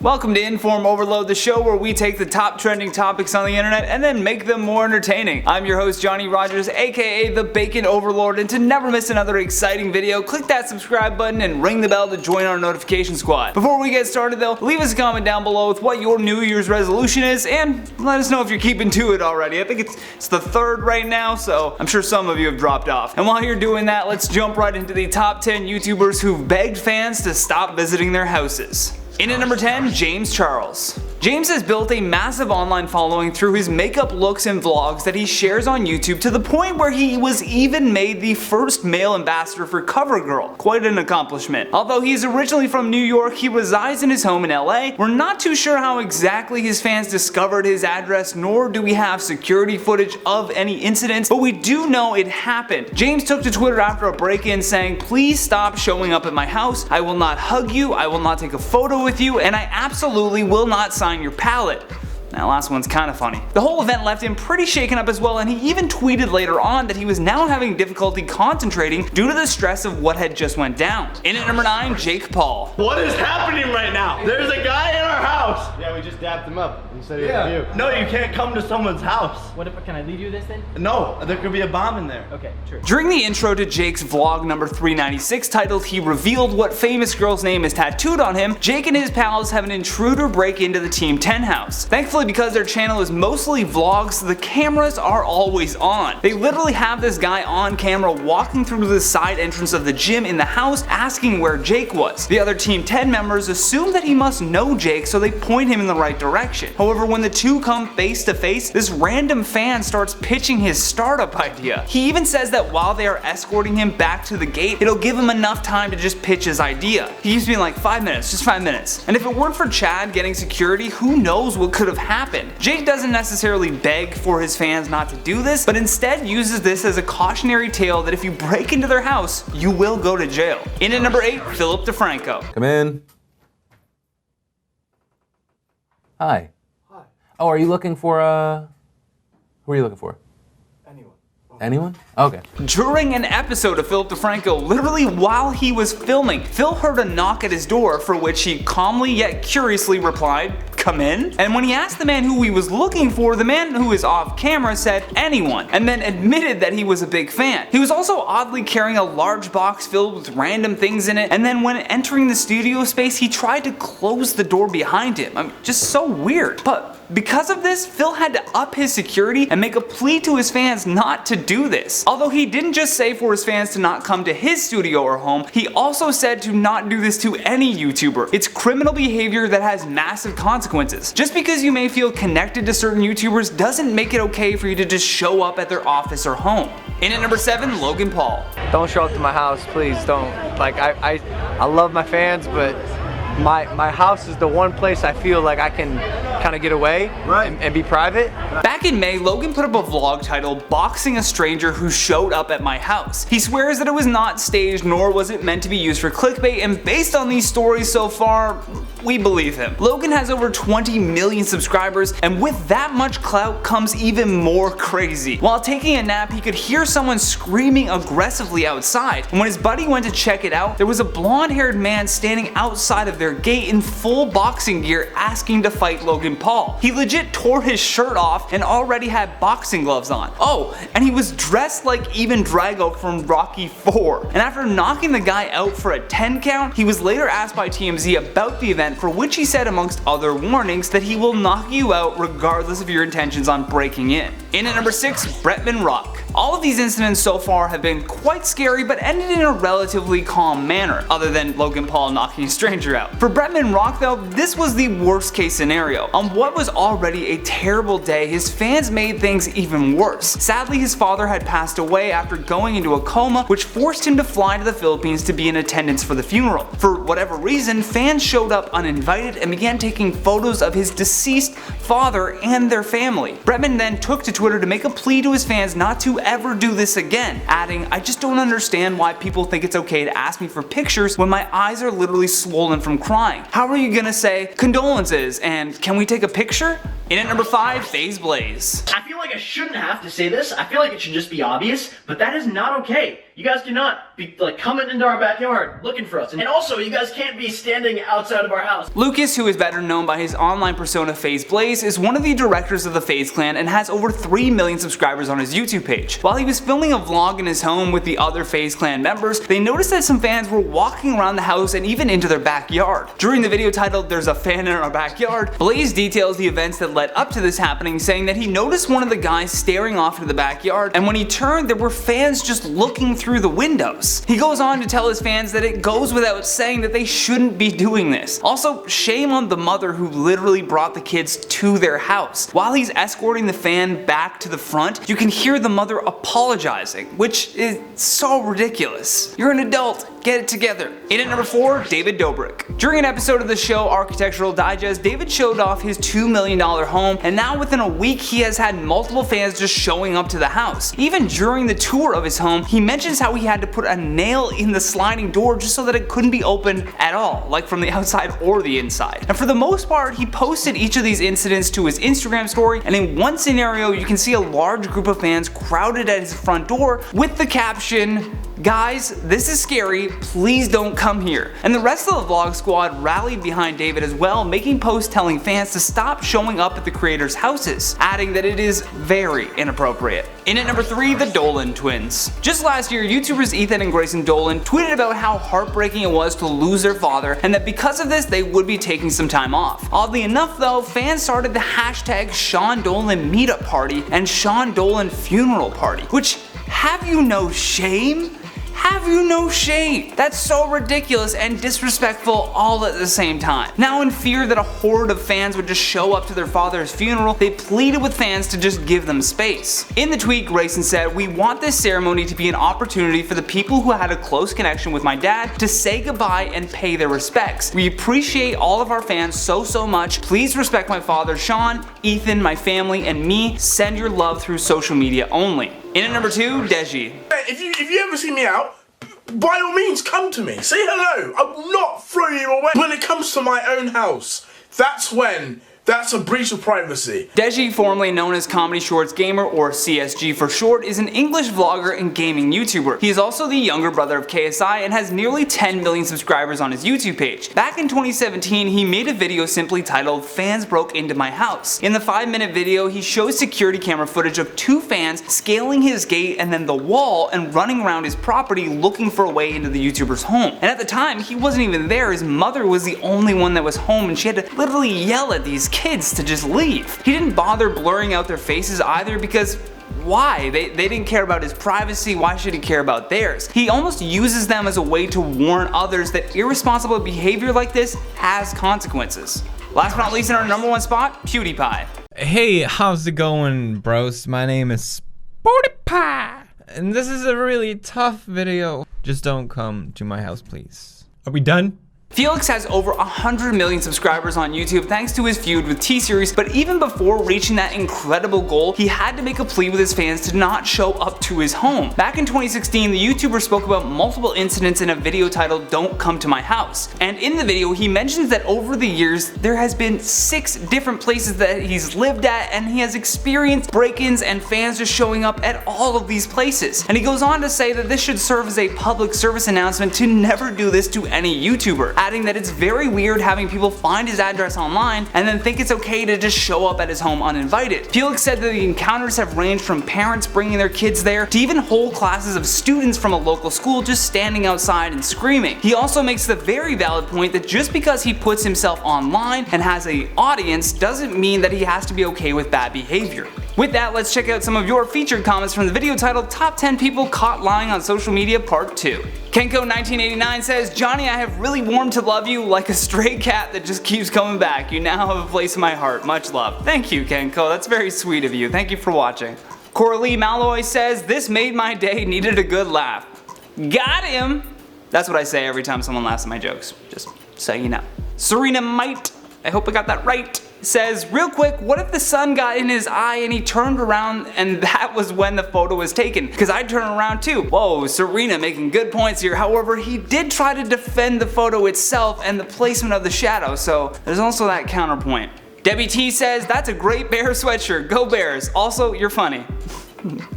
Welcome to InformOverload, the show where we take the top trending topics on the internet and then make them more entertaining. I'm your host Johnny Rogers, aka the Bacon Overlord, and to never miss another exciting video, click that subscribe button and ring the bell to join our notification squad. Before we get started though, leave us a comment down below with what your New Year's resolution is and let us know if you're keeping to it already. I think it's the 3rd right now, so I'm sure some of you have dropped off. And while you're doing that, let's jump right into the top 10 YouTubers who've begged fans to stop visiting their houses. In at number 10, James Charles. James has built a massive online following through his makeup looks and vlogs that he shares on YouTube, to the point where he was even made the first male ambassador for CoverGirl. Quite an accomplishment. Although he's originally from New York, he resides in his home in LA. We're not too sure how exactly his fans discovered his address, nor do we have security footage of any incidents, but we do know it happened. James took to Twitter after a break-in saying, "Please stop showing up at my house. I will not hug you, I will not take a photo with you, and I absolutely will not sign your palette." That last one's kind of funny. The whole event left him pretty shaken up as well, and he even tweeted later on that he was now having difficulty concentrating due to the stress of what had just went down. In at number 9, Jake Paul. What is happening right now? There's a guy in our house. Yeah, we just dapped him up. He said he was you. No, you can't come to someone's house. What if, can I leave you this then? No, there could be a bomb in there. Okay, true. During the intro to Jake's vlog number 396 titled "He Revealed What Famous Girl's Name Is Tattooed on Him," Jake and his pals have an intruder break into the Team 10 house. Thankfully, because their channel is mostly vlogs, the cameras are always on. They literally have this guy on camera walking through the side entrance of the gym in the house asking where Jake was. The other Team 10 members assume that he must know Jake, so they point him in the right direction. However, when the two come face to face, this random fan starts pitching his startup idea. He even says that while they are escorting him back to the gate, it'll give him enough time to just pitch his idea. He keeps being like, 5 minutes, just 5 minutes. And if it weren't for Chad getting security, who knows what could have happened. Jake doesn't necessarily beg for his fans not to do this, but instead uses this as a cautionary tale that if you break into their house, you will go to jail. In at number 8, Philip DeFranco. Come in. Hi. Hi. Oh, are you looking for who are you looking for? Anyone. Anyone? Okay. During an episode of Philip DeFranco, literally while he was filming, Phil heard a knock at his door, for which he calmly yet curiously replied, "Come in?" And when he asked the man who he was looking for, the man who is off camera said, "Anyone," and then admitted that he was a big fan. He was also oddly carrying a large box filled with random things in it, and then when entering the studio space, he tried to close the door behind him. I mean, just so weird. But because of this, Phil had to up his security and make a plea to his fans not to do this. Although he didn't just say for his fans to not come to his studio or home, he also said to not do this to any YouTuber. It's criminal behavior that has massive consequences. Just because you may feel connected to certain YouTubers doesn't make it okay for you to just show up at their office or home. In at number 7, Logan Paul. Don't show up to my house, please don't. Like I love my fans, but my house is the one place I feel like I can kind of get away and be private. Back in May, Logan put up a vlog titled "Boxing a Stranger Who Showed Up at My House." He swears that it was not staged, nor was it meant to be used for clickbait, and based on these stories so far, we believe him. Logan has over 20 million subscribers, and with that much clout comes even more crazy. While taking a nap, he could hear someone screaming aggressively outside, and when his buddy went to check it out, there was a blonde-haired man standing outside of their gate in full boxing gear asking to fight Logan Paul. He legit tore his shirt off and already had boxing gloves on. Oh, and he was dressed like Ivan Drago from Rocky 4. And after knocking the guy out for a 10 count, he was later asked by TMZ about the event, for which he said, amongst other warnings, that he will knock you out regardless of your intentions on breaking in. In at number 6, Bret Ben Rock. All of these incidents so far have been quite scary, but ended in a relatively calm manner, other than Logan Paul knocking a stranger out. For Bret Ben Rock though, this was the worst case scenario. On what was already a terrible day, his fans made things even worse. Sadly, his father had passed away after going into a coma, which forced him to fly to the Philippines to be in attendance for the funeral. For whatever reason, fans showed up uninvited and began taking photos of his deceased father and their family. Bret Ben then took to Twitter to make a plea to his fans not to ever do this again, adding, "I just don't understand why people think it's okay to ask me for pictures when my eyes are literally swollen from crying. How are you gonna say condolences and can we take a picture?" In at number 5, FaZe Blaze. I feel like I shouldn't have to say this. I feel like it should just be obvious, but that is not okay. you guys cannot be like coming into our backyard looking for us. And also, you guys can't be standing outside of our house. Lucas, who is better known by his online persona FaZe Blaze, is one of the directors of the FaZe clan and has over 3 million subscribers on his YouTube page. While he was filming a vlog in his home with the other FaZe clan members, they noticed that some fans were walking around the house and even into their backyard. During the video titled "There's a Fan in Our Backyard," Blaze details the events that led up to this happening, saying that he noticed one of the guys staring off into the backyard, and when he turned, there were fans just looking through the windows. He goes on to tell his fans that it goes without saying that they shouldn't be doing this. Also, shame on the mother who literally brought the kids to their house. While he's escorting the fan back to the front, you can hear the mother apologizing, which is so ridiculous. You're an adult. Get it together. In at number 4, David Dobrik. During an episode of the show Architectural Digest, David showed off his $2 million home, and now within a week he has had multiple fans just showing up to the house. Even during the tour of his home, he mentions how he had to put a nail in the sliding door just so that it couldn't be opened at all, like from the outside or the inside. And for the most part, he posted each of these incidents to his Instagram story, and in one scenario you can see a large group of fans crowded at his front door with the caption, "Guys, this is scary, please don't come here." And the rest of the vlog squad rallied behind David as well, making posts telling fans to stop showing up at the creators' houses, adding that it is very inappropriate. In at number 3, the Dolan Twins. Just last year, YouTubers Ethan and Grayson Dolan tweeted about how heartbreaking it was to lose their father, and that because of this they would be taking some time off. Oddly enough though, fans started the hashtag Sean Dolan meetup party and Sean Dolan funeral party, which, have you no shame? Have you no shame? That's so ridiculous and disrespectful all at the same time. Now, in fear that a horde of fans would just show up to their father's funeral, they pleaded with fans to just give them space. In the tweet, Grayson said, "We want this ceremony to be an opportunity for the people who had a close connection with my dad to say goodbye and pay their respects. We appreciate all of our fans so much. Please respect my father Sean, Ethan, my family, and me. Send your love through social media only." In at number 2, Deji. If you ever see me out, by all means come to me. Say hello. I will not throw you away. When it comes to my own house, that's a breach of privacy. Deji, formerly known as Comedy Shorts Gamer, or CSG for short, is an English vlogger and gaming YouTuber. He is also the younger brother of KSI and has nearly 10 million subscribers on his YouTube page. Back in 2017, he made a video simply titled "Fans Broke Into My House." In the 5-minute video, he shows security camera footage of 2 fans scaling his gate and then the wall and running around his property looking for a way into the YouTuber's home. And at the time, he wasn't even there. His mother was the only one that was home, and she had to literally yell at these kids to just leave. He didn't bother blurring out their faces either, because why? They didn't care about his privacy. Why should he care about theirs? He almost uses them as a way to warn others that irresponsible behavior like this has consequences. Last but not least, in our number 1 spot, PewDiePie. Hey, how's it going, bros? My name is PewDiePie, and this is a really tough video. Just don't come to my house, please. Are we done? Felix has over 100 million subscribers on YouTube thanks to his feud with T-Series, but even before reaching that incredible goal, he had to make a plea with his fans to not show up to his home. Back in 2016, the YouTuber spoke about multiple incidents in a video titled "Don't Come to My House." And in the video, he mentions that over the years, there has been 6 different places that he's lived at, and he has experienced break-ins and fans just showing up at all of these places. And he goes on to say that this should serve as a public service announcement to never do this to any YouTuber, adding that it's very weird having people find his address online and then think it's okay to just show up at his home uninvited. Felix said that the encounters have ranged from parents bringing their kids there to even whole classes of students from a local school just standing outside and screaming. He also makes the very valid point that just because he puts himself online and has an audience doesn't mean that he has to be okay with bad behavior. With that, let's check out some of your featured comments from the video titled "Top 10 People Caught Lying on Social Media Part 2. Kenko1989 says, "Johnny, I have really warmed to love you like a stray cat that just keeps coming back. You now have a place in my heart. Much love." Thank you, Kenko. That's very sweet of you. Thank you for watching. Coralie Malloy says, "This made my day, needed a good laugh." Got him! That's what I say every time someone laughs at my jokes. Just so you know. Serena Might, I hope I got that right, says, "Real quick, what if the sun got in his eye and he turned around and that was when the photo was taken? Because I'd turn around too." Whoa, Serena making good points here. However, he did try to defend the photo itself and the placement of the shadow, so there's also that counterpoint. Debbie T says, "That's a great Bear sweatshirt. Go Bears. Also, you're funny."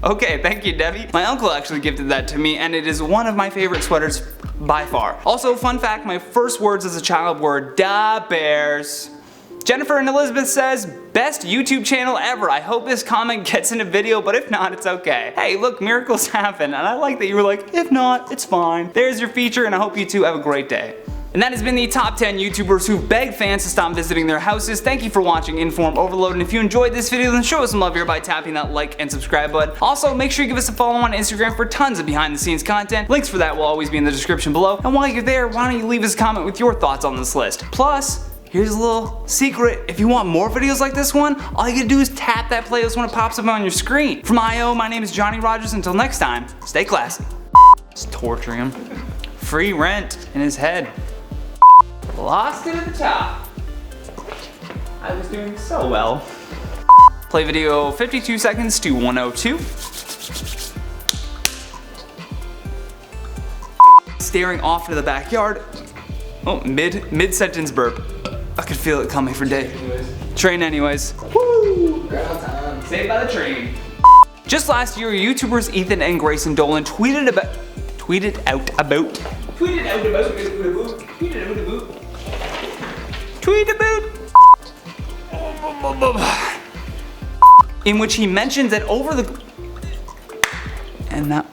Okay, thank you, Debbie. My uncle actually gifted that to me, and it is one of my favorite sweaters by far. Also, fun fact, my first words as a child were "Da Bears." Jennifer and Elizabeth says, best YouTube channel ever. I hope this comment gets in a video, but if not, it's okay. Hey, look, miracles happen, and I like that you were like, if not, it's fine. There's your feature, and I hope you two have a great day. And that has been the top 10 YouTubers who beg fans to stop visiting their houses. Thank you for watching InformOverload, and if you enjoyed this video, then show us some love here by tapping that like and subscribe button. Also, make sure you give us a follow on Instagram for tons of behind the scenes content. Links for that will always be in the description below. And while you're there, why don't you leave us a comment with your thoughts on this list. Plus, here's a little secret. If you want more videos like this one, all you gotta do is tap that playlist when it pops up on your screen. From IO, my name is Johnny Rogers. Until next time, stay classy. Just torturing him. Free rent in his head. Lost it at the top. I was doing so well. Play video 52 seconds to 102. Staring off into the backyard. Oh, mid-sentence burp. I could feel it coming for days. Train anyways. Woo! Grandma time. Saved by the train. Just last year, YouTubers Ethan and Grayson Dolan tweeted out about in which he mentioned that over the and that